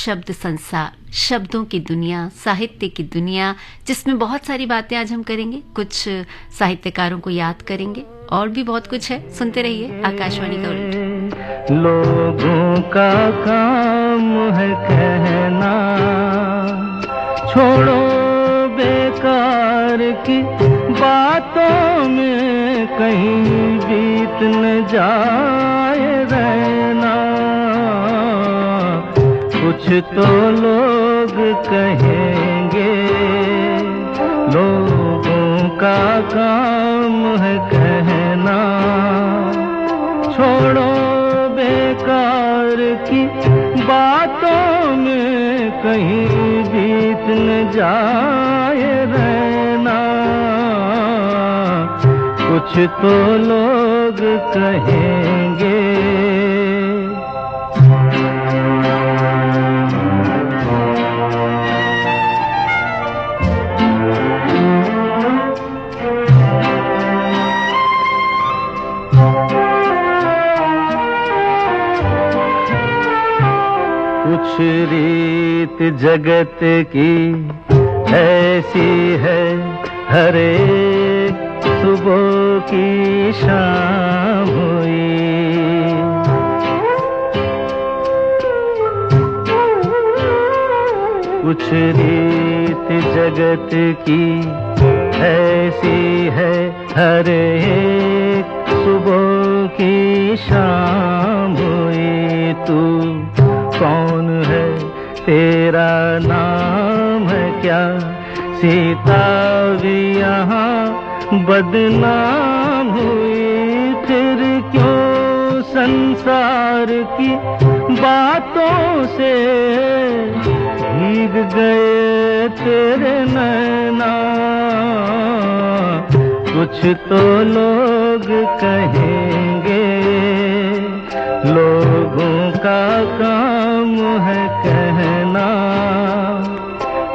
शब्द संसार, शब्दों की दुनिया, साहित्य की दुनिया, जिसमें बहुत सारी बातें आज हम करेंगे। कुछ साहित्यकारों को याद करेंगे और भी बहुत कुछ है। सुनते रहिए आकाशवाणी का उल्ट। लोगों का काम है कहना, छोड़ो बेकार की बातों में कहीं बीत न जाए रहना। कुछ तो लोग कहेंगे, लोगों का काम है कहना, छोड़ो बेकार की बातों में कहीं बीत न जाए रहना। कुछ तो लोग कहेंगे। कुछ रीत जगत की ऐसी है, हर एक सुबह की शाम हुई। कुछ रीत जगत की ऐसी है, हर एक सुबह की शाम हुई। तू कौन है, तेरा नाम है क्या? सीता भी यहाँ बदनाम हुई। फिर क्यों संसार की बातों से भीग गए तेरे नैना। कुछ तो लोग कहेंगे, लोगों का काम है कहना,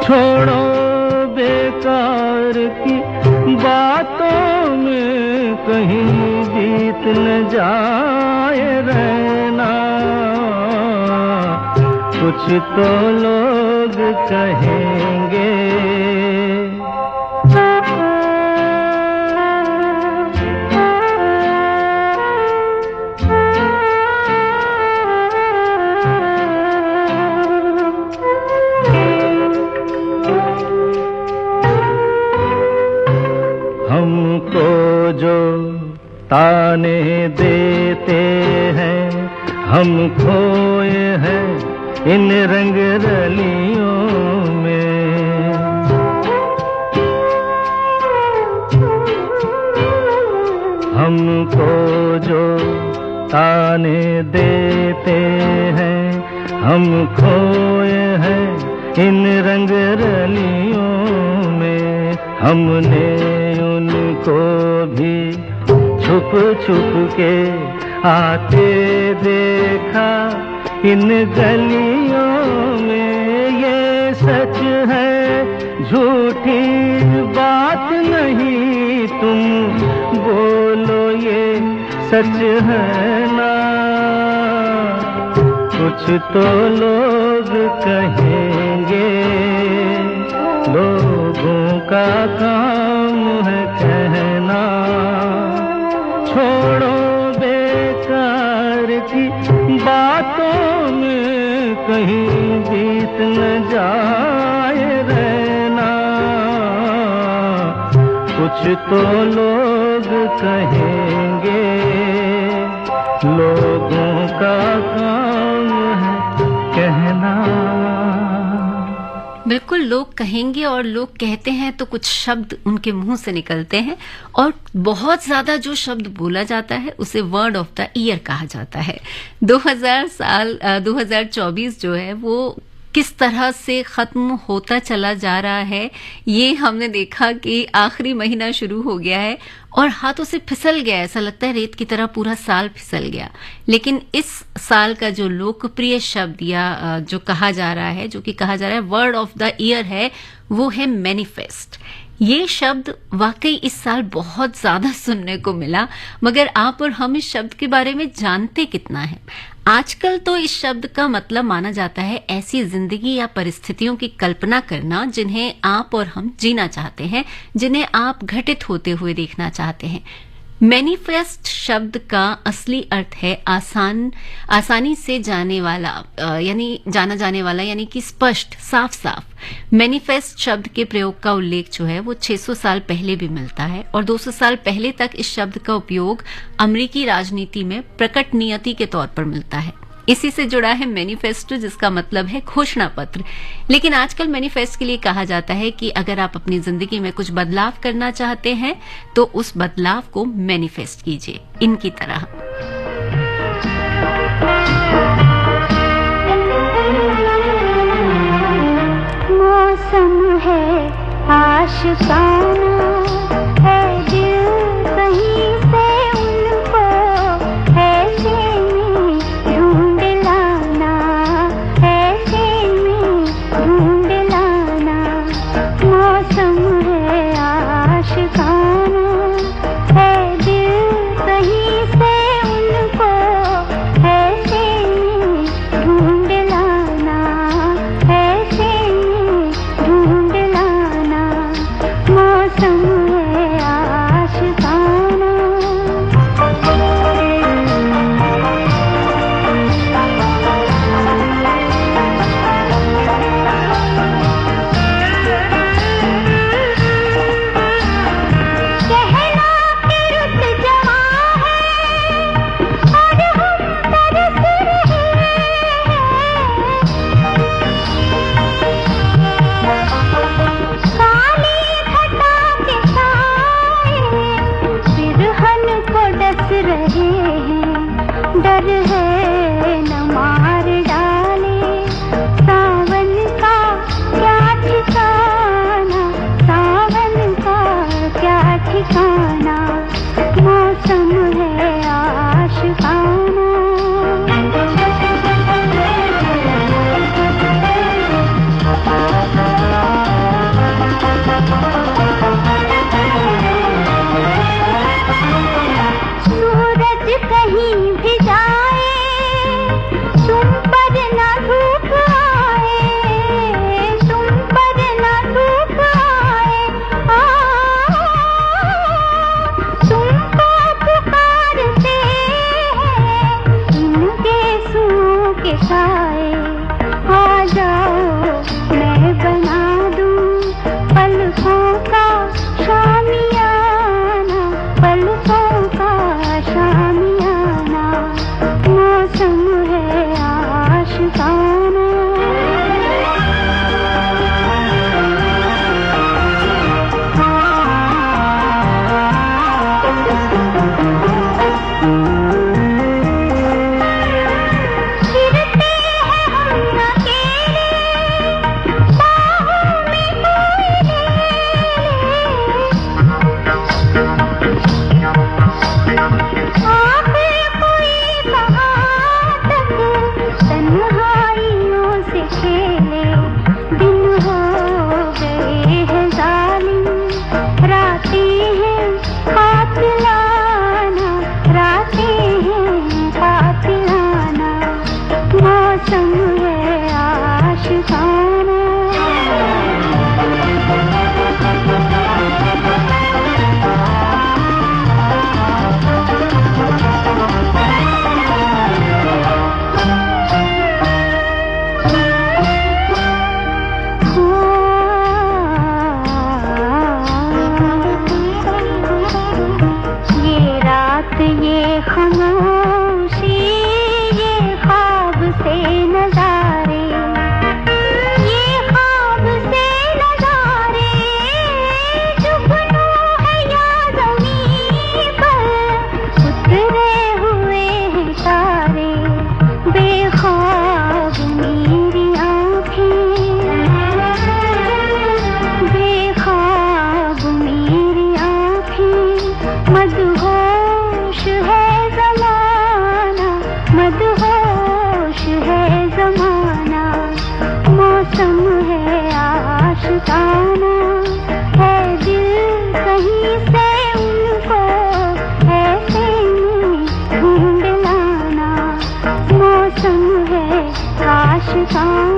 छोड़ो बेकार की बातों में कहीं बीत न जाए रहना। कुछ तो लोग कहेंगे। हमको जो ताने देते हैं, हम खोए हैं इन रंग रलियों में। हमको जो ताने देते हैं, हम खोए हैं इन रंग रलियों में। हमने उनको भी छुप छुप के आते देखा इन गलियों में। ये सच है, झूठी बात नहीं, तुम बोलो ये सच है ना। कुछ तो लोग कहेंगे, लोगों का काम है कहना, छोड़ो बेकार की बातों में कहीं बीत न जाए रहना। कुछ तो लोग कहेंगे, लोगों का काम है कहना। बिल्कुल, लोग कहेंगे और लोग कहते हैं तो कुछ शब्द उनके मुंह से निकलते हैं, और बहुत ज्यादा जो शब्द बोला जाता है उसे वर्ड ऑफ द ईयर कहा जाता है। 2024 जो है वो किस तरह से खत्म होता चला जा रहा है, ये हमने देखा कि आखिरी महीना शुरू हो गया है और हाथों से फिसल गया। ऐसा लगता है रेत की तरह पूरा साल फिसल गया। लेकिन इस साल का जो लोकप्रिय शब्द या जो कहा जा रहा है, जो कि कहा जा रहा है वर्ड ऑफ द ईयर है, वो है मैनिफेस्ट। ये शब्द वाकई इस साल बहुत ज्यादा सुनने को मिला, मगर आप और हम इस शब्द के बारे में जानते कितना है? आजकल तो इस शब्द का मतलब माना जाता है ऐसी जिंदगी या परिस्थितियों की कल्पना करना जिन्हें आप और हम जीना चाहते हैं, जिन्हें आप घटित होते हुए देखना चाहते हैं। मैनिफेस्ट शब्द का असली अर्थ है आसानी से जाना जाने वाला यानी कि स्पष्ट, साफ साफ। मैनिफेस्ट शब्द के प्रयोग का उल्लेख जो है वो 600 साल पहले भी मिलता है और 200 साल पहले तक इस शब्द का उपयोग अमेरिकी राजनीति में प्रकट नियति के तौर पर मिलता है। इसी से जुड़ा है मैनिफेस्टो, जिसका मतलब है घोषणा पत्र। लेकिन आजकल मैनिफेस्ट के लिए कहा जाता है कि अगर आप अपनी जिंदगी में कुछ बदलाव करना चाहते हैं तो उस बदलाव को मैनिफेस्ट कीजिए, इनकी तरह। मौसम है आशिकाना है, दिल कहीं से उनको ऐसे में ढूंढ लाना, ऐसे में ढूंढ लाना। मौसम है आशिकाना है, दिल कहीं से उनको ऐसे में ढूंढ लाना, ऐसे में ढूंढ लाना। मौसम है आशिकाना। कहना कि रुत जवां है और हम तरस रहे हैं। काली घटा के साए बिरहन को डस रहे हैं। डर है न मार डाले सावन का क्या ठिकाना, सावन का क्या ठिकाना। मौसम है आशिकाना। सूरज कहीं भी जाए तुम पर न धूप आए, तुम पर न धूप आए। तुमको पुकारते हैं इनके सुओं के साए। आ जाओ मैं बना दूं पलकों का शामियाना, पलकों का शामियाना। मौसम है आशिकाना। फिरते हैं हम अकेले, बाहों में कोई ले आखिर कोई कहाँ तक तन्हाइयों से खेले। दिन हो गए हैं जालिम, रातें हैं कातिलाना, रातें हैं कातिलाना। मौसम है आशिकाना। ये रात, ये खामोशी, ये ख्वाब से नजारे, ये ख्वाब से नजारे। जुगनू है या ज़मीं पर उतरे हुए हैं तारे। बेख्वाब मेरी आँखें, बेख्वाब मेरी आँखें। मदहोश है ज़माना, मदहोश है ज़माना। मौसम है आशिकाना है, दिल कहीं से उनको ऐसे में ढूंढ लाना। मौसम फसाना।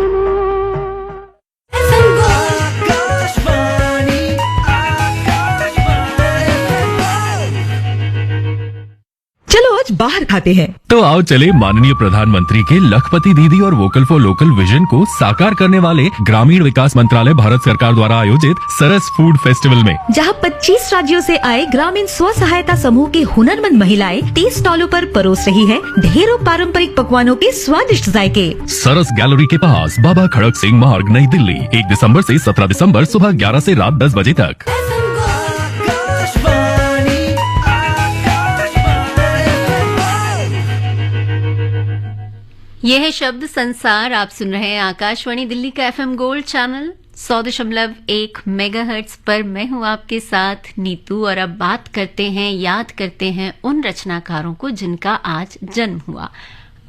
चलो आज बाहर खाते हैं। तो आओ चले माननीय प्रधानमंत्री के लखपति दीदी और वोकल फॉर लोकल विजन को साकार करने वाले ग्रामीण विकास मंत्रालय भारत सरकार द्वारा आयोजित सरस फूड फेस्टिवल में, जहां 25 राज्यों से आए ग्रामीण स्व सहायता समूह की हुनरमंद महिलाएं 30 स्टॉलों पर परोस रही हैं ढेरों पारंपरिक पकवानों के स्वादिष्ट जायके। सरस गैलरी के पास, बाबा खड़क सिंह मार्ग, नई दिल्ली। 1 दिसंबर से 17 दिसंबर सुबह 11 से रात 10 बजे तक। यह है शब्द संसार। आप सुन रहे हैं आकाशवाणी दिल्ली का FM गोल्ड चैनल 100.1 मेगाहर्ट्ज पर। मैं हूं आपके साथ नीतू, और अब बात करते हैं, याद करते हैं उन रचनाकारों को जिनका आज जन्म हुआ।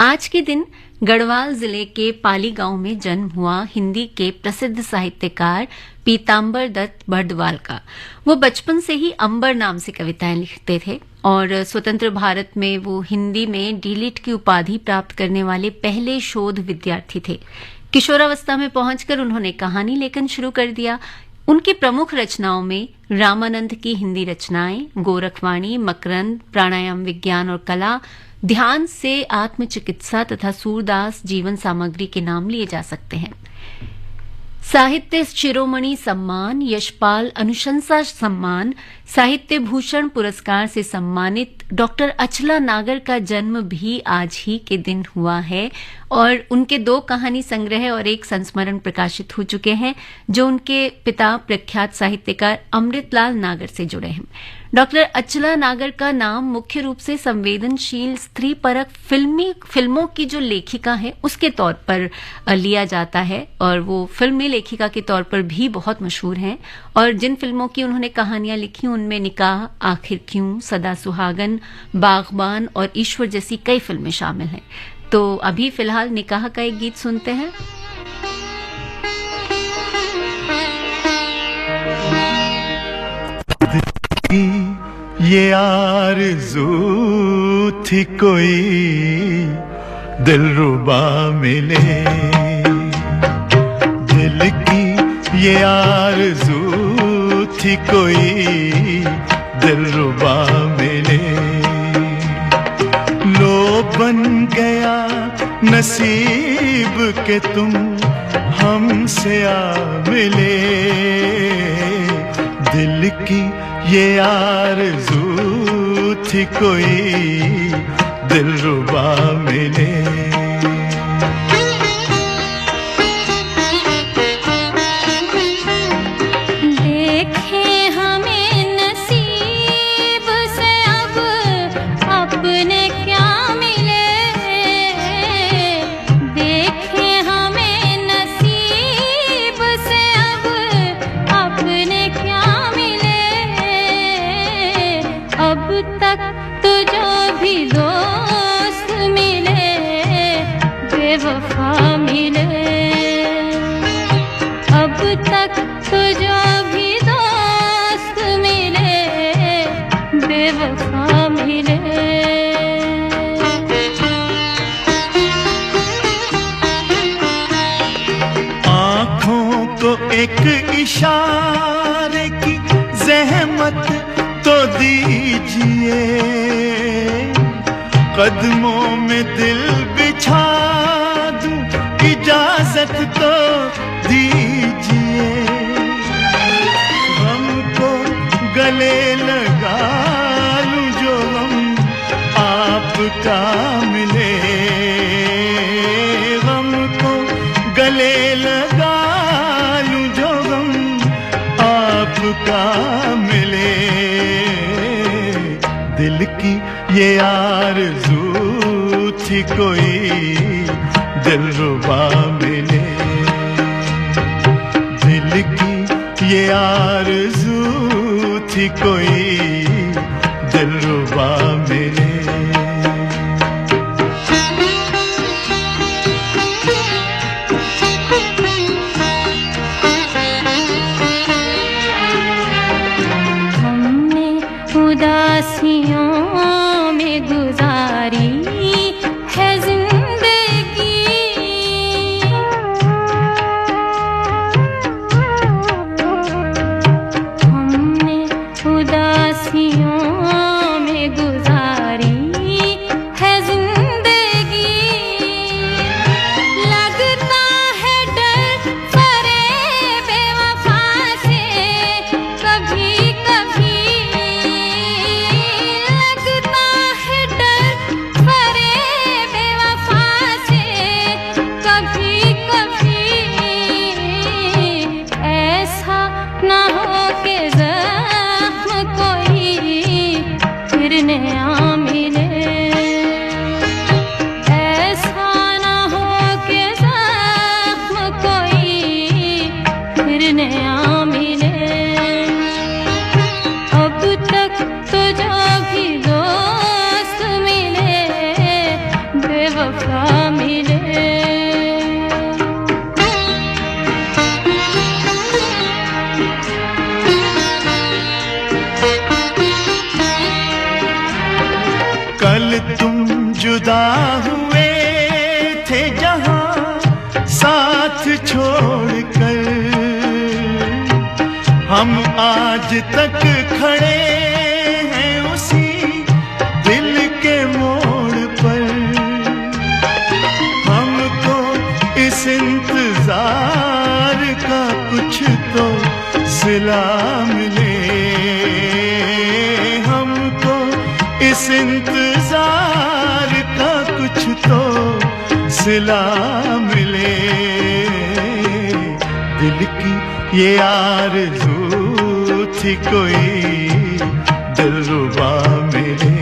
आज के दिन गढ़वाल जिले के पाली गांव में जन्म हुआ हिंदी के प्रसिद्ध साहित्यकार पीताम्बर दत्त बर्दवाल का। वो बचपन से ही अंबर नाम से कविताएं लिखते थे और स्वतंत्र भारत में वो हिंदी में डीलिट की उपाधि प्राप्त करने वाले पहले शोध विद्यार्थी थे। किशोरावस्था में पहुंचकर उन्होंने कहानी लेखन शुरू कर दिया। उनकी प्रमुख रचनाओं में रामानंद की हिंदी रचनाएं, गोरखवाणी, मकरंद, प्राणायाम विज्ञान और कला, ध्यान से आत्मचिकित्सा तथा सूरदास जीवन सामग्री के नाम लिए जा सकते हैं। साहित्य शिरोमणि सम्मान, यशपाल अनुशंसा सम्मान, साहित्य भूषण पुरस्कार से सम्मानित डॉक्टर अचला नागर का जन्म भी आज ही के दिन हुआ है और उनके 2 कहानी संग्रह और 1 संस्मरण प्रकाशित हो चुके हैं जो उनके पिता प्रख्यात साहित्यकार अमृतलाल नागर से जुड़े हैं। डॉक्टर अचला नागर का नाम मुख्य रूप से संवेदनशील स्त्री परक फिल्मों की जो लेखिका है उसके तौर पर लिया जाता है और वो फिल्मी लेखिका के तौर पर भी बहुत मशहूर हैं। और जिन फिल्मों की उन्होंने कहानियां लिखी उनमें निकाह, आखिर क्यों, सदा सुहागन, बागबान और ईश्वर जैसी कई फिल्में शामिल हैं। तो अभी फिलहाल निकाह का एक गीत सुनते हैं। ये आरज़ू थी कोई दिलरुबा मिले, दिल की ये आरज़ू थी कोई दिलरुबा मिले। लो बन गया नसीब के तुम हमसे आ मिले, दिल की ये आरज़ू थी कोई दिलरुबा मिले। एक इशारे की ज़हमत तो दीजिए, कदमों में दिल बिछा दूं इजाजत तो दीजिए, हमको गले लगा लूं जो हम आपका मिले, हमको गले लगा का मिले, दिल की ये आरज़ू थी कोई दिलरुबा मिले, दिल की ये आरज़ू थी कोई दिलरुबा मिले। उदासियों में गुजारी है जिंदगी, साथ छोड़कर हम आज तक खड़े हैं उसी दिल के मोड़ पर। हमको इस इंतजार का कुछ तो सिला मिले, हमको इस इंतजार का कुछ तो सिला मिले। दिल की ये आरज़ू थी कोई दिलरुबा मिले,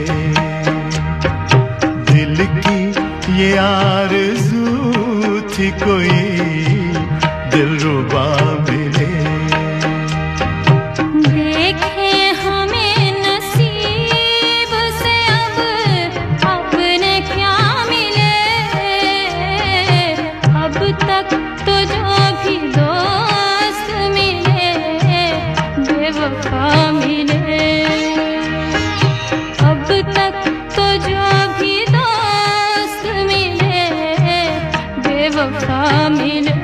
दिल की ये आरज़ू थी कोई दिलरुबा मिले। देखे हमें नसीब से अब ने क्या मिले, अब तक तो जो भी दोस्त मिले बेवफा मिले, अब तक तो जो भी दोस्त मिले बेवफा मिले।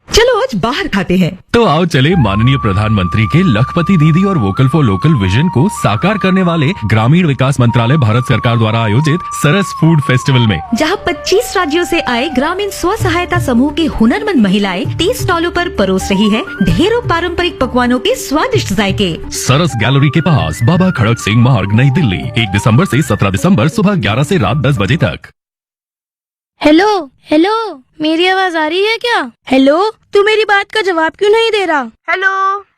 चलो आज बाहर खाते हैं। तो आओ चले माननीय प्रधानमंत्री के लखपति दीदी और वोकल फॉर लोकल विजन को साकार करने वाले ग्रामीण विकास मंत्रालय भारत सरकार द्वारा आयोजित सरस फूड फेस्टिवल में, जहां 25 राज्यों से आए ग्रामीण स्व सहायता समूह की हुनरमंद महिलाएं 30 स्टॉलों पर परोस रही है ढेरों पारंपरिक पकवानों के स्वादिष्ट जायके। सरस गैलरी के पास, बाबा खड़क सिंह मार्ग, नई दिल्ली, 1 दिसंबर से 17 दिसंबर सुबह 11 से रात 10 बजे तक। हेलो हेलो, मेरी आवाज आ रही है क्या? हेलो, तू मेरी बात का जवाब क्यों नहीं दे रहा? हेलो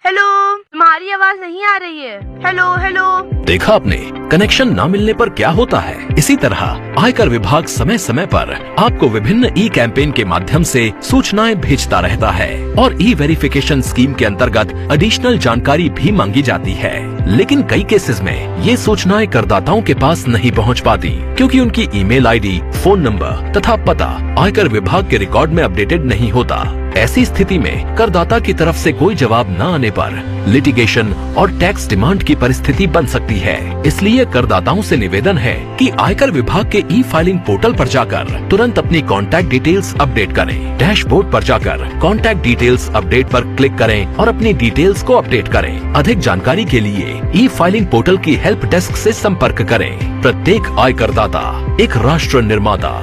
हेलो, तुम्हारी आवाज नहीं आ रही है। Hello hello. देखा आपने, कनेक्शन ना मिलने पर क्या होता है। इसी तरह आयकर विभाग समय समय पर आपको विभिन्न ई कैंपेन के माध्यम से सूचनाएं भेजता रहता है और ई वेरिफिकेशन स्कीम के अंतर्गत एडिशनल जानकारी भी मांगी जाती है। लेकिन कई केसेस में ये सूचनाएं करदाताओं के पास नहीं पहुंच पाती क्योंकि उनकी ईमेल आईडी, फोन नंबर तथा पता आयकर विभाग के रिकॉर्ड में अपडेटेड नहीं होता। ऐसी स्थिति में करदाता की तरफ से कोई जवाब न आने पर लिटिगेशन और टैक्स डिमांड की परिस्थिति बन सकती है। इसलिए करदाताओं से निवेदन है कि आयकर विभाग के ई फाइलिंग पोर्टल पर जाकर तुरंत अपनी कॉन्टैक्ट डिटेल्स अपडेट करें। डैशबोर्ड पर जाकर कॉन्टैक्ट डिटेल्स अपडेट पर क्लिक करें और अपनी डिटेल्स को अपडेट करें। अधिक जानकारी के लिए ई फाइलिंग पोर्टल की हेल्प डेस्क से संपर्क करें। प्रत्येक आयकरदाता एक राष्ट्र निर्माता।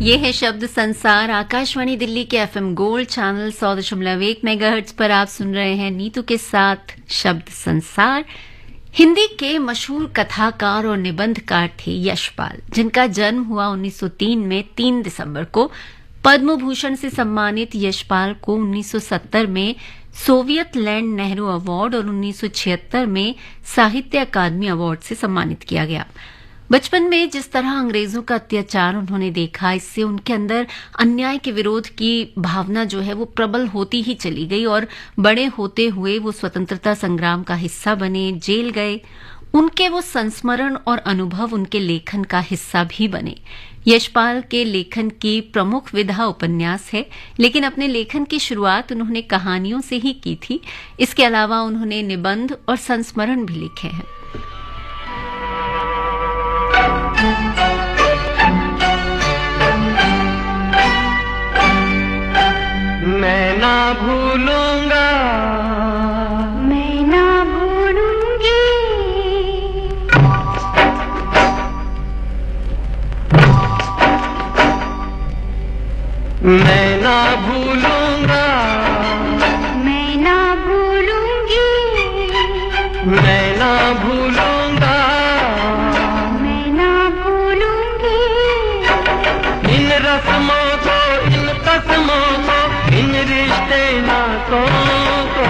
ये है शब्द संसार। आकाशवाणी दिल्ली के एफएम गोल्ड चैनल 100.1 मेगाहर्ट्ज पर आप सुन रहे हैं नीतू के साथ शब्द संसार। हिंदी के मशहूर कथाकार और निबंधकार थे यशपाल, जिनका जन्म हुआ 1903 में 3 दिसंबर को। पद्म भूषण से सम्मानित यशपाल को 1970 में सोवियत लैंड नेहरू अवार्ड और 1976 में साहित्य अकादमी अवार्ड से सम्मानित किया गया। बचपन में जिस तरह अंग्रेजों का अत्याचार उन्होंने देखा, इससे उनके अंदर अन्याय के विरोध की भावना जो है वो प्रबल होती ही चली गई और बड़े होते हुए वो स्वतंत्रता संग्राम का हिस्सा बने, जेल गए। उनके वो संस्मरण और अनुभव उनके लेखन का हिस्सा भी बने। यशपाल के लेखन की प्रमुख विधा उपन्यास है, लेकिन अपने लेखन की शुरुआत उन्होंने कहानियों से ही की थी। इसके अलावा उन्होंने निबंध और संस्मरण भी लिखे हैं। मैं ना भूलूंगा, मैं ना भूलूंगी मैं ना भूलूंगा, मैं ना भूलूंगी, मैं ना भूलूंगा, मैं ना भूलूंगी, इन रस्मों को, इन कस्मों को, इन रिश्ते नातों को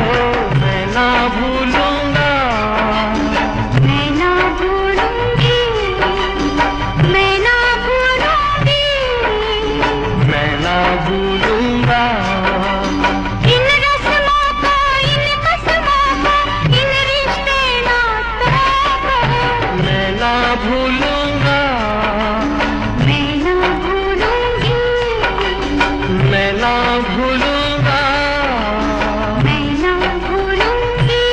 मैं ना भूलूंगा, मैं ना भूलूंगी, मैं ना भूलूंगी, मैं ना भूलूंगा, इन रस्मों को, इन कस्मों को, इन रिश्ते नातों को मैं ना भूलूंगा, मैं ना भूलूंगी, मैं ना भूलूंगा, मैं ना भूलूंगी।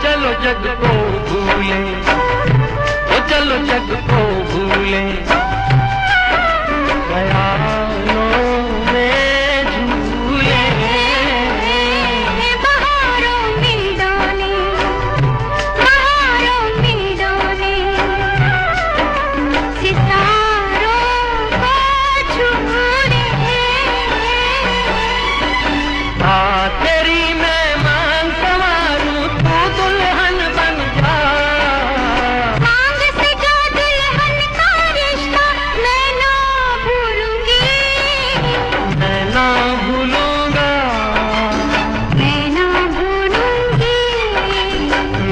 चलो जग को भूले, ओ चलो जग को भूले, ख्यालों में झूले, बहारों में डोले, बहारों में डोले, सितारों को छूले, आ तेरी मैं मान संवारूं, तू दुल्हन बन जा, मांग से जो दुल्हन का रिश्ता मैं ना भूलूंगी, मैं ना भूलूंगा, मैं ना भूलूंगी,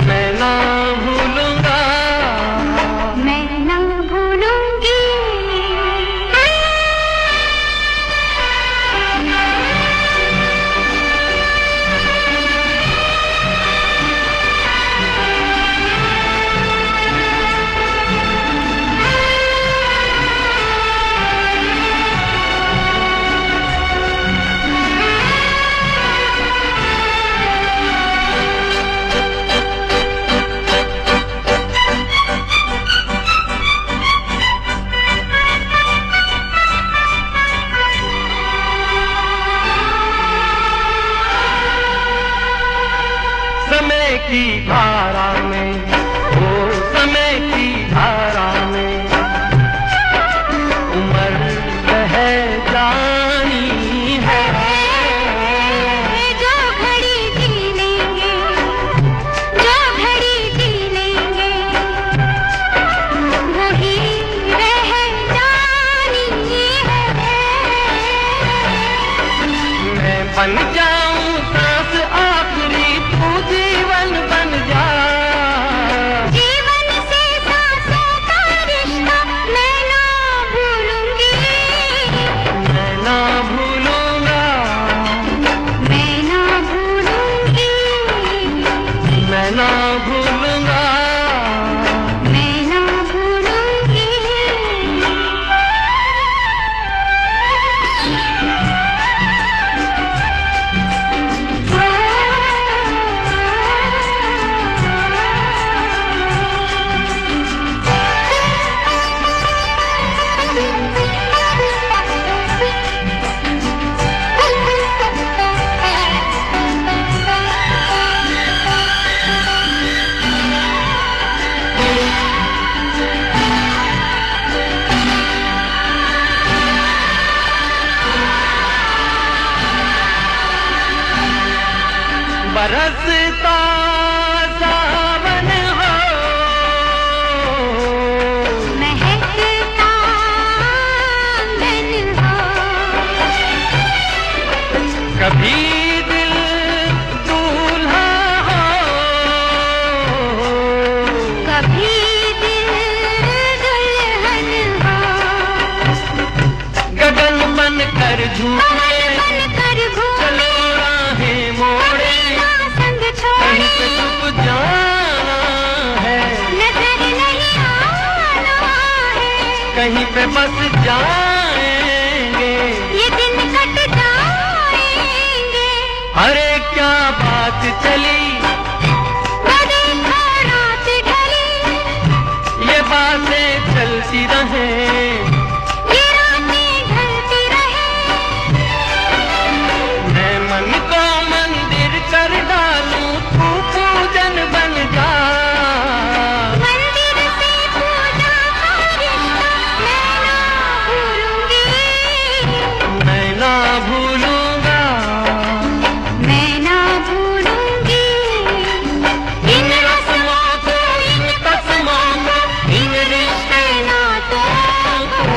मैं ना भूलूंगा, मैं ना भूलूंगी। समय की धारा में, ओ समय की धारा में उम्र बह जानी है, जो घड़ी जी लेंगे, जो घड़ी जी लेंगे, वही रह जानी है। मैं बन जाऊं सांस आखिरी, तू जीवन बन जा, जीवन से सांसों का रिश्ता मैं ना भूलूंगी, मैं ना भूलूंगा, मैं ना भूलूंगी, मैं ना भूलूंगा, मैं ना भूलूंगी। बरसता सावन हो, महकता आंगन हो, कभी दिल दूल्हा हो, कभी दिल दुल्हन हो, गगन बन कर झूमे, बन कर घूमे, चलो राहें मोड़े, ना ये बस जाएंगे, ये दिन कट जाएंगे। अरे क्या बात चली, वो देखो रात ढली, ये बातें चलती रहे, ये रातें ढलती रहे। मैं मन को मंदिर कर डालूं, तू पूजन बन जा। मंदिर से पूजा का रिश्ता मैं ना भूलूंगी, मैं ना भूलूंगा मैं ना भूलूंगी। इन रस्मों को, इन कसमों को, इन रिश्ते नातों को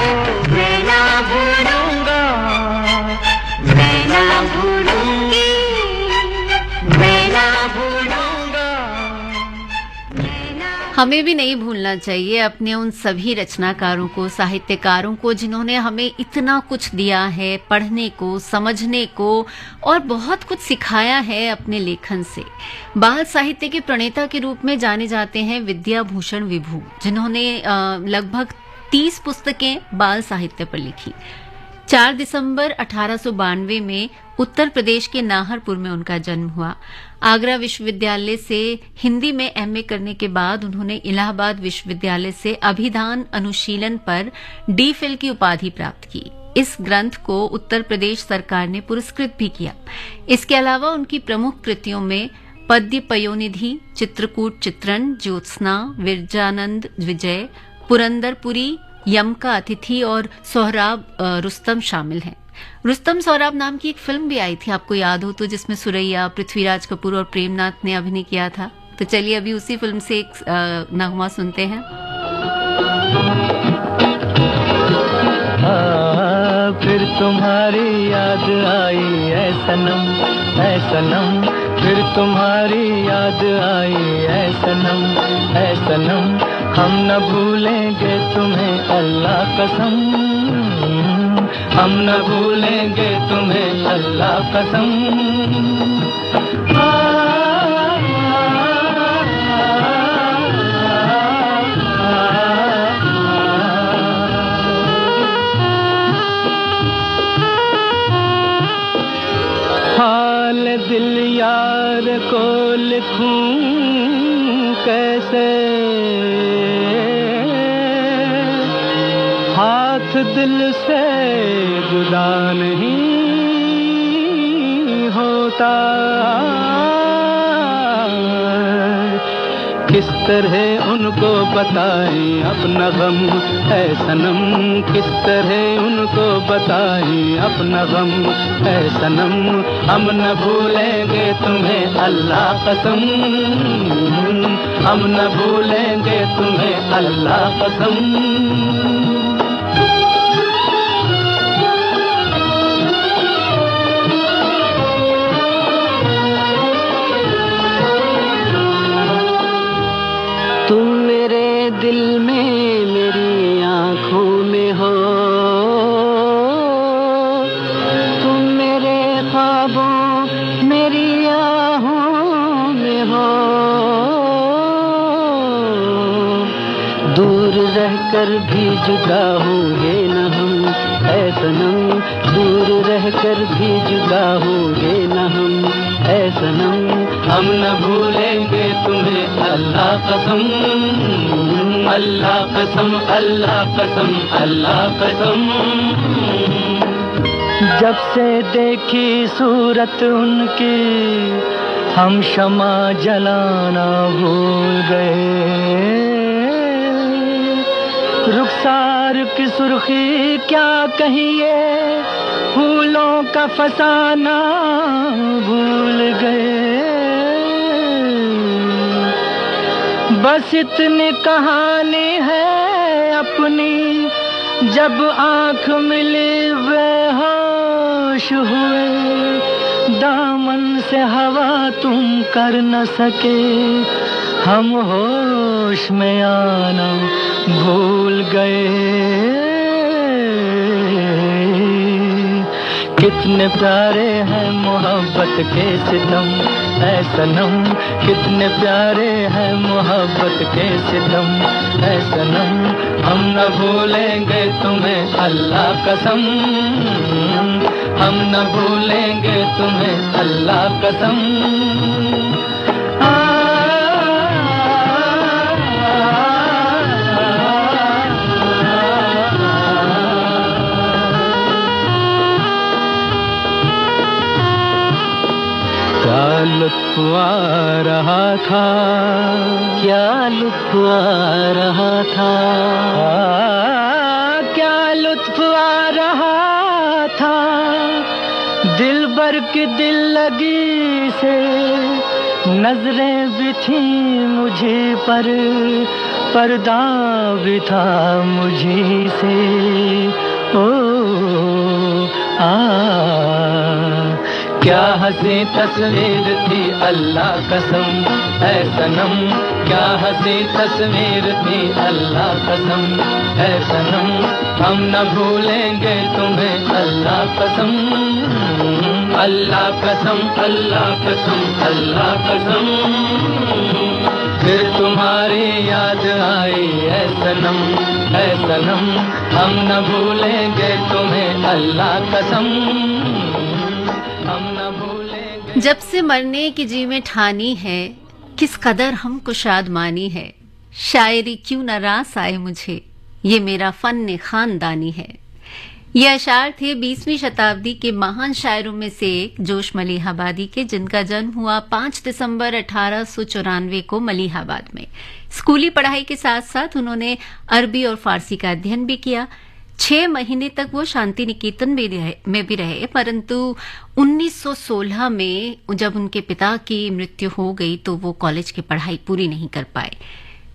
मैं ना भूलूंगा, मैं ना भूलूंगी, मैं ना भूलूंगा। हमें भी नहीं भूलना चाहिए अपने उन सभी रचनाकारों को, साहित्यकारों को, जिन्होंने हमें इतना कुछ दिया है पढ़ने को, समझने को और बहुत कुछ सिखाया है अपने लेखन से। बाल साहित्य के प्रणेता के रूप में जाने जाते हैं विद्याभूषण विभू, जिन्होंने लगभग 30 पुस्तकें बाल साहित्य पर लिखी। 4 दिसंबर 1892 में उत्तर प्रदेश के नाहरपुर में उनका जन्म हुआ। आगरा विश्वविद्यालय से हिंदी में एमए करने के बाद उन्होंने इलाहाबाद विश्वविद्यालय से अभिधान अनुशीलन पर डी.फिल की उपाधि प्राप्त की। इस ग्रंथ को उत्तर प्रदेश सरकार ने पुरस्कृत भी किया। इसके अलावा उनकी प्रमुख कृतियों में पद्य पयोनिधि, चित्रकूट चित्रण, ज्योत्सना, विरजानंद विजय, पुरंदरपुरी, यम का अतिथि और सोहराब रुस्तम शामिल हैं। रुस्तम सोहराब नाम की एक फिल्म भी आई थी, आपको याद हो तो, जिसमें सुरैया, पृथ्वीराज कपूर और प्रेमनाथ ने अभिनय किया था। तो चलिए अभी उसी फिल्म से एक नगमा सुनते हैं। फिर तुम्हारी याद आई ऐ सनम, ऐ सनम, फिर तुम्हारी याद आई ऐ सनम, ऐ सनम, हम न भूलेंगे तुम्हें अल्लाह कसम, हम न भूलेंगे तुम्हें अल्लाह कसम। हाल दिल यार को लिखूं कैसे, हाथ दिल से जुदा नहीं होता, किस तरह उनको बताएं अपना गम है सनम, किस तरह उनको बताएं अपना गम है सनम, हम न भूलेंगे तुम्हें अल्लाह कसम, हम न भूलेंगे तुम्हें अल्लाह कसम। तुम मेरे दिल में, मेरी आँखों में हो, तुम मेरे ख्वाबों, मेरी आहों में हो, दूर रहकर भी जुदा होंगे न हम ऐ सनम, दूर रहकर भी जुदा होंगे न हम ऐ सनम, हम न भूलेंगे तुम्हें अल्लाह कसम, अल्लाह कसम, अल्लाह कसम, अल्लाह कसम। जब से देखी सूरत उनकी हम शमा जलाना भूल गए, रुखसार की सुर्खी क्या कहिए, फूलों का फसाना भूल गए, बस इतनी कहानी है अपनी, जब आँख मिली बेहोश हुए, दामन से हवा तुम कर न सके, हम होश में आना भूल गए। कितने प्यारे हैं मोहब्बत के सितम, ऐ सनम कितने प्यारे हैं मोहब्बत के सितम, ऐ सनम हम न भूलेंगे तुम्हें अल्लाह कसम, हम न भूलेंगे तुम्हें अल्लाह कसम। क्या लुत्फ आ रहा था, क्या लुत्फ आ रहा था, क्या लुत्फ आ रहा था, दिल भर की दिल लगी से नजरें भी थी मुझे पर, पर्दा भी था मुझे से। ओ क्या हंसी तस्वीर थी अल्लाह कसम, ऐ सनम क्या हंसी तस्वीर थी अल्लाह कसम, ऐ सनम हम न भूलेंगे तुम्हें अल्लाह कसम, अल्लाह कसम, अल्लाह कसम, अल्लाह कसम। फिर तुम्हारी याद आई ऐ सनम, ऐ सनम हम न भूलेंगे तुम्हें अल्लाह कसम, हम न भूलेंगे। जब से मरने की जी में ठानी है, किस कदर हमको शादमानी है, शायरी क्यों न रास आए मुझे, ये मेरा फन खानदानी है। ये अशार थे 20वीं शताब्दी के महान शायरों में से एक जोश मलिहाबादी के, जिनका जन्म हुआ 5 दिसंबर 1894 को मलिहाबाद में। स्कूली पढ़ाई के साथ साथ उन्होंने अरबी और फारसी का अध्ययन भी किया। 6 महीने तक वो शांति निकेतन में भी रहे, परंतु 1916 में जब उनके पिता की मृत्यु हो गई तो वो कॉलेज की पढ़ाई पूरी नहीं कर पाए।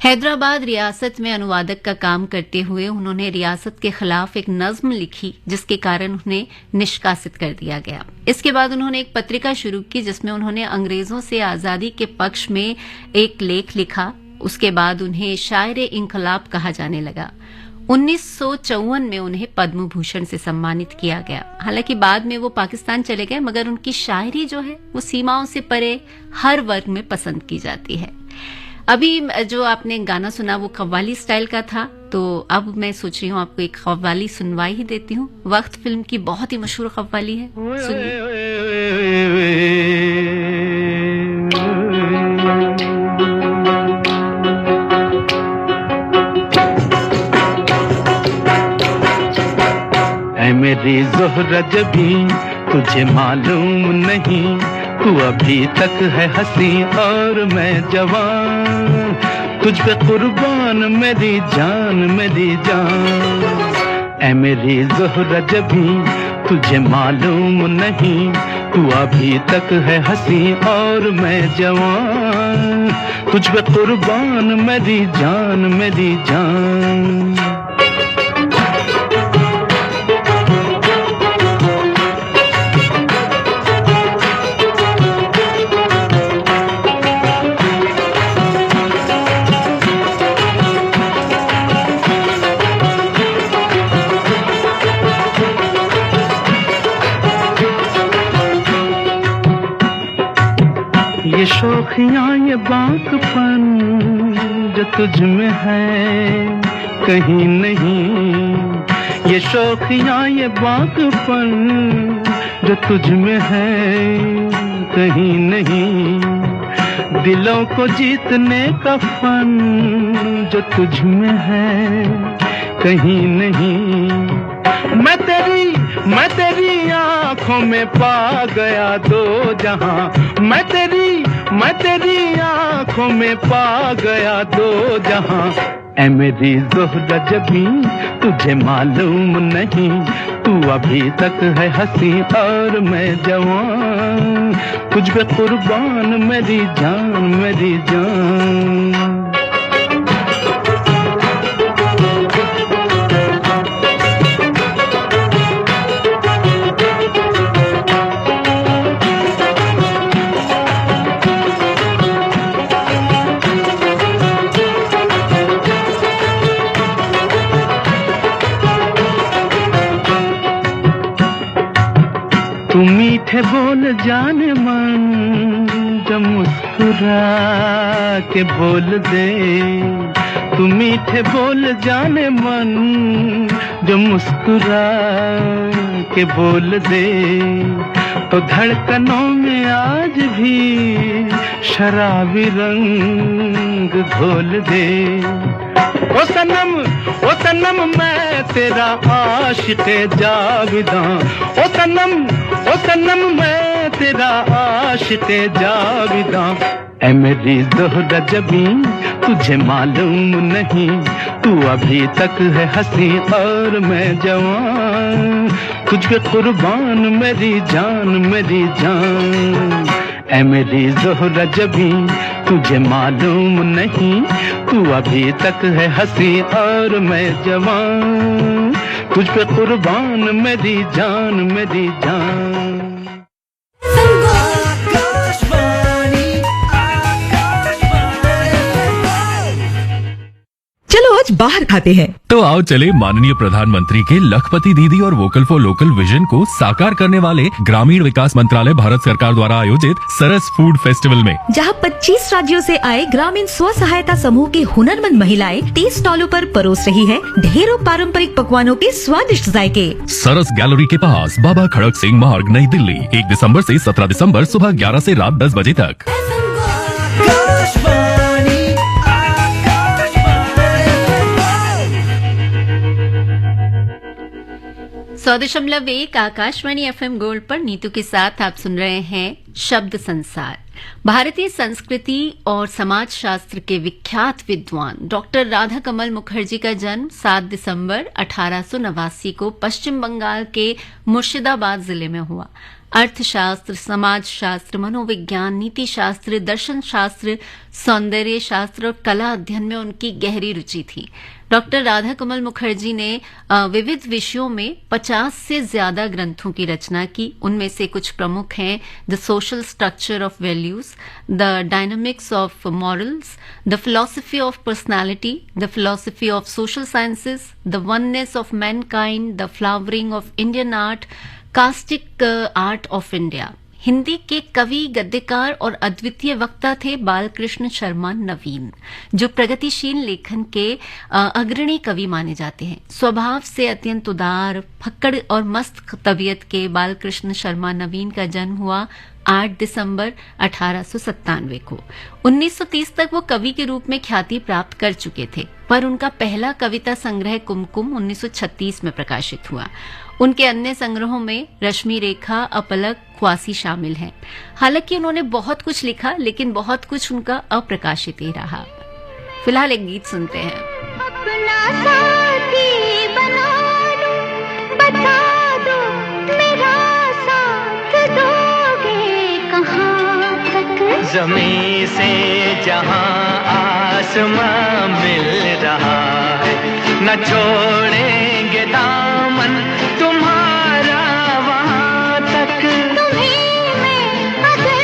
हैदराबाद रियासत में अनुवादक का काम करते हुए उन्होंने रियासत के खिलाफ एक नज्म लिखी, जिसके कारण उन्हें निष्कासित कर दिया गया। इसके बाद उन्होंने एक पत्रिका शुरू की जिसमें उन्होंने अंग्रेजों से आजादी के पक्ष में एक लेख लिखा। उसके बाद उन्हें शायर इंकलाब कहा जाने लगा। 1954 में उन्हें पद्म भूषण से सम्मानित किया गया। हालांकि बाद में वो पाकिस्तान चले गए, मगर उनकी शायरी जो है वो सीमाओं से परे हर वर्ग में पसंद की जाती है। अभी जो आपने गाना सुना वो कव्वाली स्टाइल का था, तो अब मैं सोच रही हूँ आपको एक कव्वाली सुनवा ही देती हूँ। वक्त फिल्म की बहुत ही मशहूर कव्वाली है, सुनिए। ऐ मेरी ज़ोहरा जबी तुझे मालूम नहीं, तू अभी तक है हंसी और मैं जवान, तुझ पे कुर्बान मेरी जान मेरी जान। ऐ मेरी ज़ोहरा जबी तुझे मालूम नहीं, तू अभी तक है हंसी और मैं जवान, तुझ पे कुर्बान मेरी जान मेरी जान। ये शौखियाँ ये बातपन जो तुझ में है कहीं नहीं, ये शौखियाँ ये बातपन जो तुझ में है कहीं नहीं, दिलों को जीतने का फन जो तुझ में है कहीं नहीं। मैं तेरी आँखों में पा गया दो जहां, मैं तेरी आँखों में पा गया दो जहां। ऐ मेरी ज़ोहरा जबी तुझे मालूम नहीं, तू अभी तक है हंसी और मैं जवान, तुझ पे कुर्बान मेरी जान मेरी जान। तू मीठे बोल जाने मन जो मुस्कुरा के बोल दे, तू मीठे बोल जाने मन, जो मुस्कुरा के बोल दे, तो धड़कनों में आज भी शराबी रंग घोल दे। ओ सनम मैं तेरा आशिक़े जाविदां, ओ सनम मैं तेरा आशिक़े जाविदां। ऐ मेरी ज़ोहरा जबीं तुझे मालूम नहीं, तू अभी तक है हंसी और मैं जवान, तुझ पे कुर्बान मेरी जान। ऐ मेरी ज़ोहरा जबीं तुझे मालूम नहीं, तू अभी तक है हंसी और मैं जवान, तुझ पे कुर्बान मेरी जान। चलो आज बाहर खाते हैं। तो आओ चले माननीय प्रधानमंत्री के लखपति दीदी और वोकल फॉर लोकल विजन को साकार करने वाले ग्रामीण विकास मंत्रालय भारत सरकार द्वारा आयोजित सरस फूड फेस्टिवल में, जहां 25 राज्यों से आए ग्रामीण स्व सहायता समूह की हुनरमंद महिलाएं 30 स्टॉलों पर परोस रही है ढेरों पारंपरिक पकवानों के स्वादिष्ट जायके। सरस गैलरी के पास, बाबा खड़क सिंह मार्ग, नई दिल्ली, 1 दिसंबर से 17 दिसंबर सुबह 11 से रात 10 बजे तक। 100.1 आकाशवाणी FM गोल्ड पर नीतू के साथ आप सुन रहे हैं शब्द संसार। भारतीय संस्कृति और समाज शास्त्र के विख्यात विद्वान डॉक्टर राधा कमल मुखर्जी का जन्म 7 दिसंबर 1889 को पश्चिम बंगाल के मुर्शिदाबाद जिले में हुआ। अर्थशास्त्र, समाज शास्त्र, मनोविज्ञान, नीति शास्त्र, दर्शन शास्त्र, सौंदर्य शास्त्र और कला अध्ययन में उनकी गहरी रुचि थी। डॉक्टर राधा कमल मुखर्जी ने विविध विषयों में 50 से ज्यादा ग्रंथों की रचना की। उनमें से कुछ प्रमुख हैं the social structure of values, the dynamics of morals, the philosophy of personality, the philosophy of social sciences, the oneness of Mankind, the flowering of Indian art, caustic art of India. Hindi के कवि, गद्यकार और अद्वितीय वक्ता थे बालकृष्ण शर्मा नवीन, जो प्रगतिशील लेखन के अग्रणी कवि माने जाते हैं। स्वभाव से अत्यंत उदार, फक्कड़ और मस्त तबीयत के बालकृष्ण शर्मा नवीन का जन्म हुआ 8 दिसंबर 1897 को। 1930 तक वो कवि के रूप में ख्याति प्राप्त कर चुके थे, पर उनका पहला कविता संग्रह कुमकुम 1936 में प्रकाशित हुआ। उनके अन्य संग्रहों में रश्मि रेखा, अपलक, ख्वासी शामिल हैं। हालांकि उन्होंने बहुत कुछ लिखा, लेकिन बहुत कुछ उनका अप्रकाशित ही रहा। फिलहाल एक गीत सुनते हैं। अपना साथी बना लो, बता दो मेरा साथ दोगे कहाँ तक। ज़मीं से जहां आसमां मिल रहा है, न छोड़ेंगे दामन तुम्हारा वहां तक। तुम्हें मैं अगर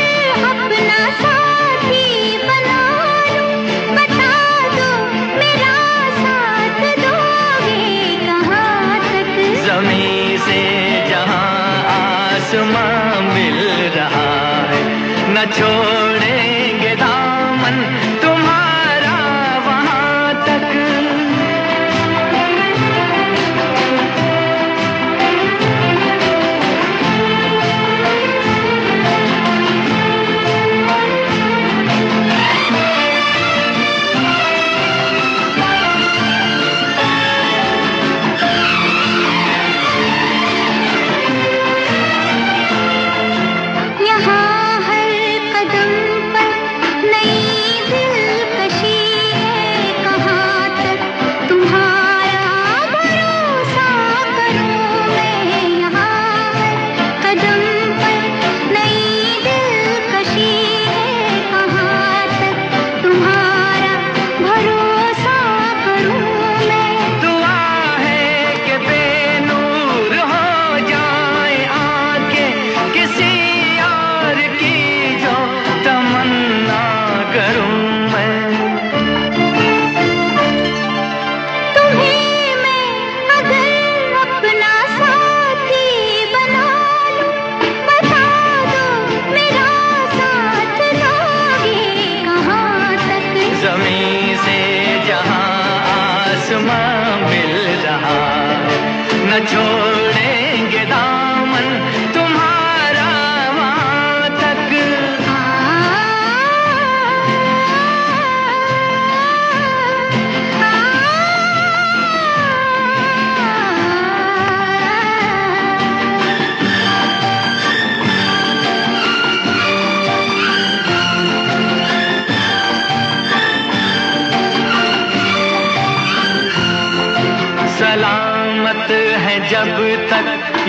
अपना साथी बना लूं, बता दो मेरा साथ दोगे कहाँ तक। ज़मीं से जहां आसमां मिल रहा है, न छोड़ेंगे दामन तुम्हारा वहां तक। यहाँ हर कदम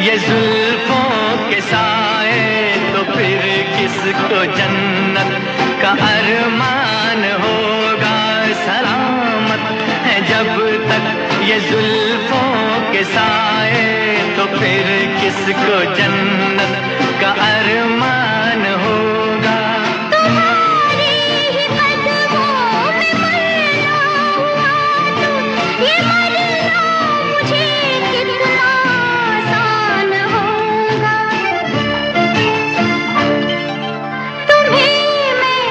ये जुल्फों के साए तो फिर किसको जन्नत का अरमान होगा। सलामत है जब तक ये जुल्फों के साए तो फिर किसको जन्नत का अरमान होगा। तुम्हारे ही कदमों में मरना हुआ तो ये मरना मुझे कितना आसान होगा। तुम्हें मैं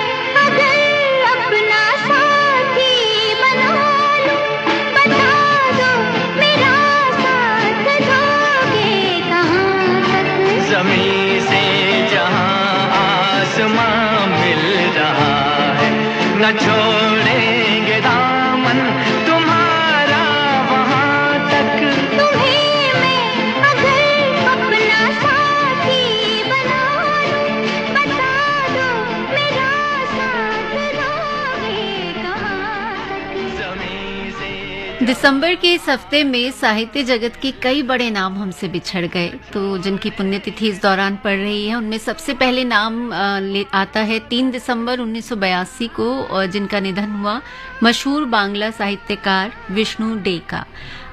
अगर अपना साथी बना लूं, बता दो मेरा साथ दोगे कहाँ तक। ज़मीं से जहां आसमां मिल रहा है, न छोड़ेंगे दामन तुम्हारा वहां तक। तुम्हें मैं अगर अपना साथी बना लूं, बता दो मेरा साथ दोगे कहाँ तक। ज़मीं से दिसंबर के इस हफ्ते में साहित्य जगत के कई बड़े नाम हमसे बिछड़ गए, तो जिनकी पुण्यतिथि इस दौरान पड़ रही है उनमें सबसे पहले नाम आता है 3 दिसंबर 1982 को, और जिनका निधन हुआ मशहूर बांग्ला साहित्यकार विष्णु डे का।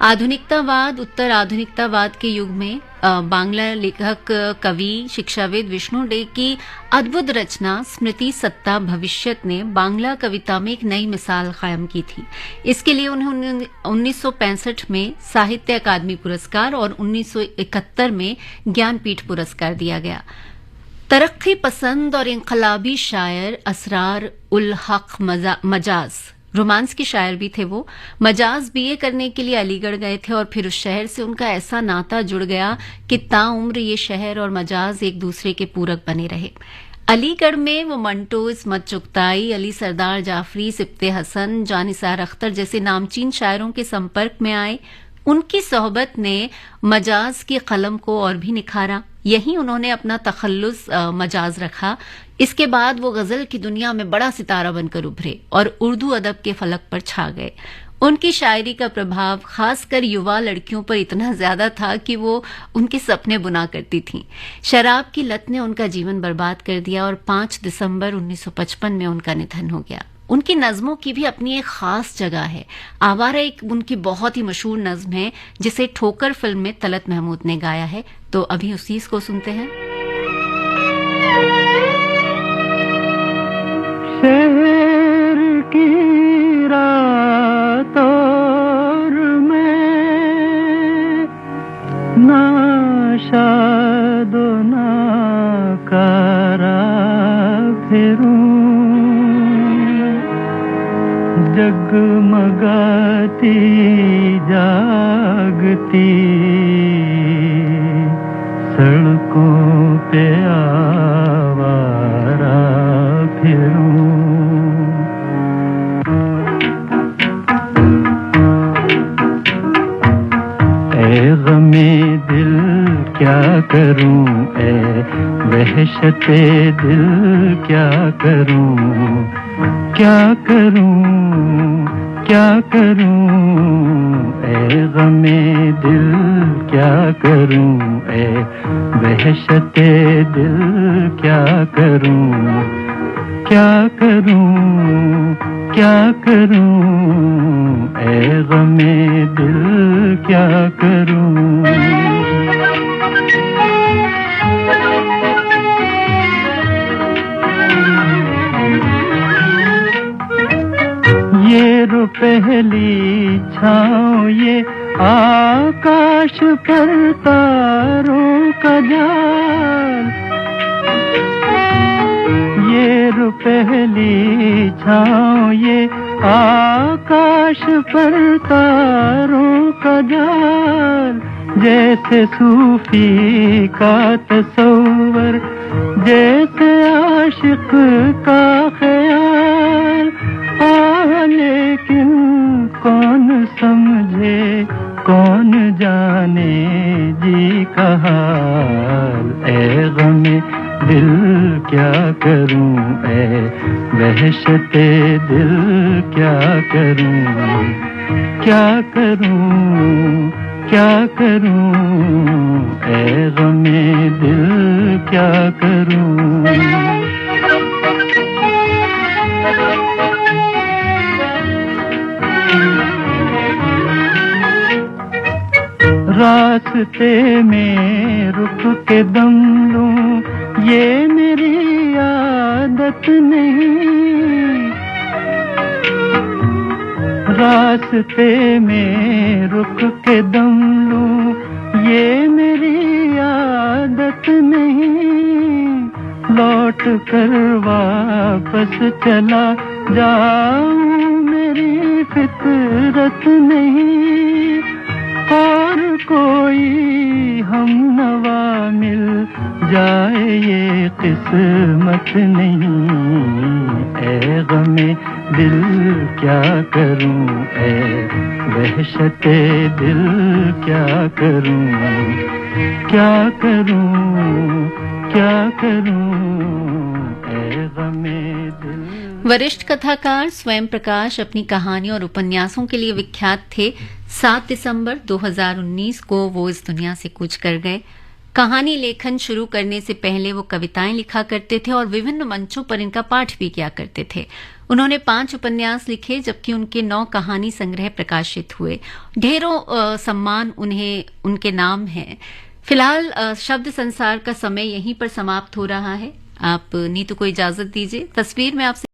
आधुनिकतावाद उत्तर आधुनिकतावाद के युग में बांग्ला लेखक कवि शिक्षाविद विष्णु डे की अद्भुत रचना स्मृति सत्ता भविष्यत ने बांग्ला कविता में एक नई मिसाल कायम की थी। इसके लिए उन्हें 1965 में साहित्य अकादमी पुरस्कार और 1971 में ज्ञानपीठ पुरस्कार दिया गया। तरक्की पसंद और इनकलाबी शायर असरार उल हक मजाज रोमांस के शायर भी थे। वो मजाज बीए करने के लिए अलीगढ़ गए थे और फिर उस शहर से उनका ऐसा नाता जुड़ गया कि ताउम्र ये शहर और मजाज एक दूसरे के पूरक बने रहे। अलीगढ़ में वो मंटो, इस्मत चुगताई, अली सरदार जाफरी, सिप्ते हसन, जानिसार अख्तर जैसे नामचीन शायरों के संपर्क में आए। उनकी सोहबत ने मजाज की कलम को और भी निखारा। यहीं उन्होंने अपना तखल्लुस मजाज रखा। इसके बाद वो गजल की दुनिया में बड़ा सितारा बनकर उभरे और उर्दू अदब के फलक पर छा गए। उनकी शायरी का प्रभाव खासकर युवा लड़कियों पर इतना ज्यादा था कि वो उनके सपने बुना करती थीं। शराब की लत ने उनका जीवन बर्बाद कर दिया और 5 दिसंबर 1955 में उनका निधन हो गया। उनकी नज़मों की भी अपनी एक खास जगह है। आवारा एक उनकी बहुत ही मशहूर नज़्म है जिसे ठोकर फिल्म में तलत महमूद ने गाया है, तो अभी उसी को सुनते हैं। शहर की रात और मैं नाशादो नाकारा फिरूं, जगमगाती जागती सड़कों पे आवारा फिरूं। ए गमे दिल क्या करूं, ए वहशते दिल क्या करूं, क्या करूं क्या करूं, ए गमे दिल क्या करूं, ए वहशते दिल क्या करूं, क्या करूं क्या करूं, ए गमे दिल क्या करूं। ये रो पहली छाँव ये आकाश पर तारों का जाल, ये रो पहली छाँव ये आकाश पर तारों का जाल, जैसे सूफी का तसव्वुर, जैसे आशिक का ख्याल। लेकिन कौन समझे कौन जाने जी का हाल, ए गमे दिल क्या करूं, ए वहशते दिल क्या करूं, क्या करूं क्या करूं ऐ गमे दिल क्या करूं। रास्ते में रुक के दम लूं ये मेरी आदत नहीं। रास्ते में रुक के दम लूं ये मेरी आदत नहीं। लौट कर वापस चला जाऊं मेरी फितरत नहीं। और कोई हम नवा मिल जाए ये किस्मत नहीं। ऐ गमे दिल क्या करूं ऐ वहशते दिल क्या करूं। क्या करूं क्या करूं ऐ गमे दिल। वरिष्ठ कथाकार स्वयं प्रकाश अपनी कहानियों और उपन्यासों के लिए विख्यात थे। 7 दिसंबर 2019 को वो इस दुनिया से कूच कर गए। कहानी लेखन शुरू करने से पहले वो कविताएं लिखा करते थे और विभिन्न मंचों पर इनका पाठ भी किया करते थे। उन्होंने 5 उपन्यास लिखे जबकि उनके 9 कहानी संग्रह प्रकाशित हुए। ढेरों सम्मान उन्हें उनके नाम हैं। फिलहाल शब्द संसार का समय यहीं पर समाप्त हो रहा है। आप नीतू को इजाजत दीजिए। तस्वीर में आपसे